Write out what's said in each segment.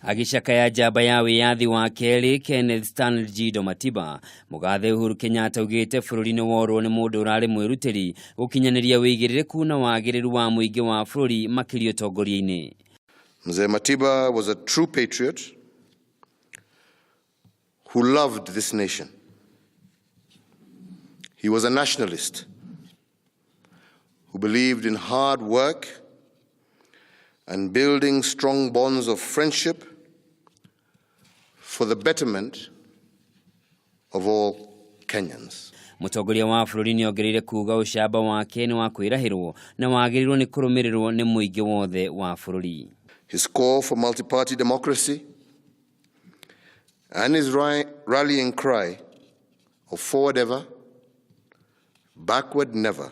Agicakaya njamba ya wiyathi wa keri Kenneth Stanely Njindo Matiba mugathe Uhuru Kenyatta ugite bururi-ini worwo ni mundu urari mwirutiri gukinyaniria wigirireku na wagiriru wa muingi wa bururi makiri Atongoria-ini. Mzee Matiba was a true patriot who loved this nation. He was a nationalist who believed in hard work and building strong bonds of friendship for the betterment of all Kenyans. Mutongoria wa bururi ni ongereire kuga ucamba wake ni wa kwirahirwo na wagirirwo ni kurumirirwo ni muingi wothe wa bururi. His call for multi-party democracy and his rallying cry of forward ever, backward never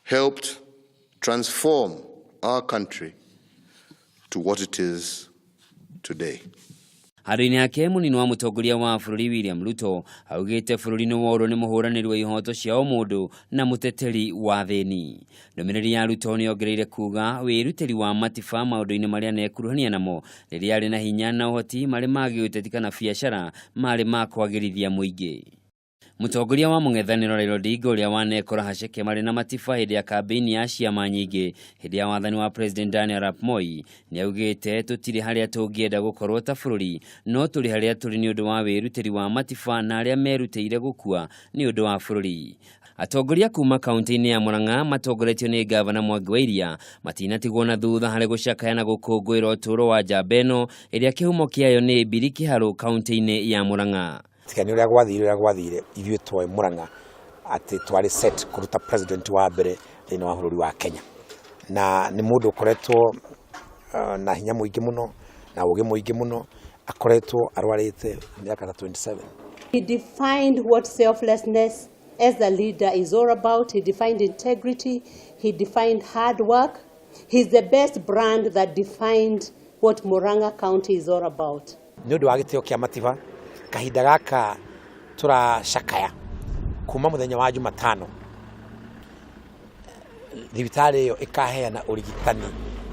helped transform our country to what it is today. Harini yake munini wa mutongoria wa bururi William Ruto augite bururi-ini worwo ni muhuraniri wa ihoto cia mundu na muteteri wa thini. Ndumiriri ya Ruto ni ongereire kuga wiruteri wa Matiba maundu-ini maria nekuruhania namo riria ari na hinya na uhoti mari magi uteti kana biacara mari ma kwagirithia muingi. Mutongoria wa mung'ethaniro Raila Odinga uria wanekora haceke mari na Matiba hindi ya kambeni ya ciama nyingi hindi ya wathani wa President Daniel Arap Moi ni augite tutiri haria tungienda gukorwo ta bururi no turi haria turi ni undu wa wiruteri wa Matiba na aria merutire gukua ni undu wa bururi. Atongoria kuma kaunti-ini ya Murang'a matongoretio ni gavana Mwagi wa Iria matinatigwo na thutha hari gucakaya na gukungwira uturo wa njamba ino iria kihumo kiayo ni mbiri kiharu kaunti-ini ya Murang'a. Tikani uria gwathire ithuĩ twa Murang'a ati twari set kuruta president wa mbere thĩinĩ wa bururi wa Kenya na ni mundu ukoretwo na hinya muingi muno na ugi muingi muno akoretwo arwarite miaka 27. He defined what selflessness as a leader is all about. He defined integrity, he defined hard work. He's the best brand that defined what Murang'a County is all about. Ni undu wa gitio kia Matiba kahinda gaka turacakaya kuma muthenya wa Jumatano thibitari iyo ikaheana urigitani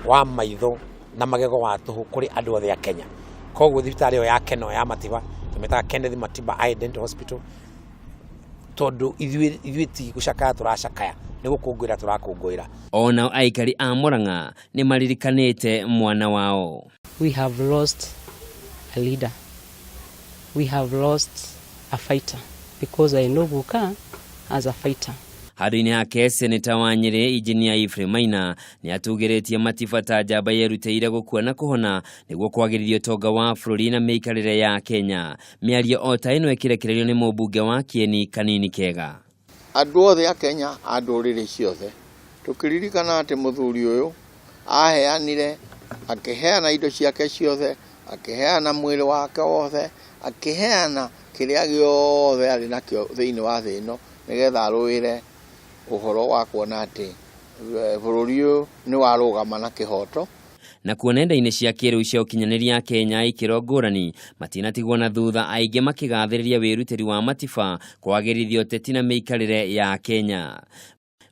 wa maitho na magego wa tuhu kuri andu othe a Kenya. Koguo thibitari iyo ya Keno ya Matiba tumetaga Kenneth Matiba Identity Hospital tondu ithuĩ ti gucakaya turacakaya ni gukungwira turakungwira. Ona aikari a Murang'a ni maririkanite mwana wao. We have lost a leader. We have lost a fighter because I know Guka as a fighter. Harini yake seneta wa Nyeri Engineer Ephraim Maina ni atugeretie Matiba ta njamba yeruteire gukua na kuhona niguo kwagirithio tonga wa bururi na meikarire ya Kenya. Miario ota ino ekirekererio ni mubunge wa Kieni Kanini Kega. Andu othe a Kenya anduriri ciothe tukiririkana ati muthuri uyu aheanire akiheana indo ciake ciothe akiheana mwiri wake wothe akiheana kiria giothe ari nakio thiini wa thi ino nigetha aruire uhoro wa kuona ati bururi uyu ni warugama na kihoto na kuona nenda-ini cia kiriu cia ukinyaniria Kenya ikiro ngurani matinatigwo na thutha aingi makigathiriria wiruteri wa Matiba kwagirithio uteti na meikarire ya Kenya.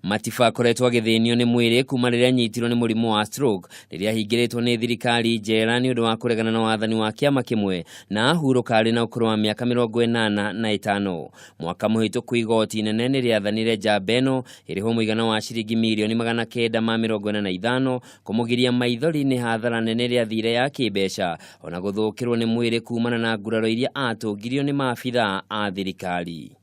Matiba akoretwo agithiinio ni mwiri kuma riria anyitirwo ni murimu wa stroke riria ahingiritwo ni thirikari njera ni undu wa kuregana na wathani wa ciama kimwe na ahuruka ari na ukuru wa miaka 85. Mwaka muhituku igoti inene ni riathanire njamba ino iriho muigana wa ciringi milioni 945 kumugiria maithori-ini hathara nene riathire ya kibeca ona guthukirwo ni mwiri kumana na nguraro iria atungirio ni maabitha a thirikari.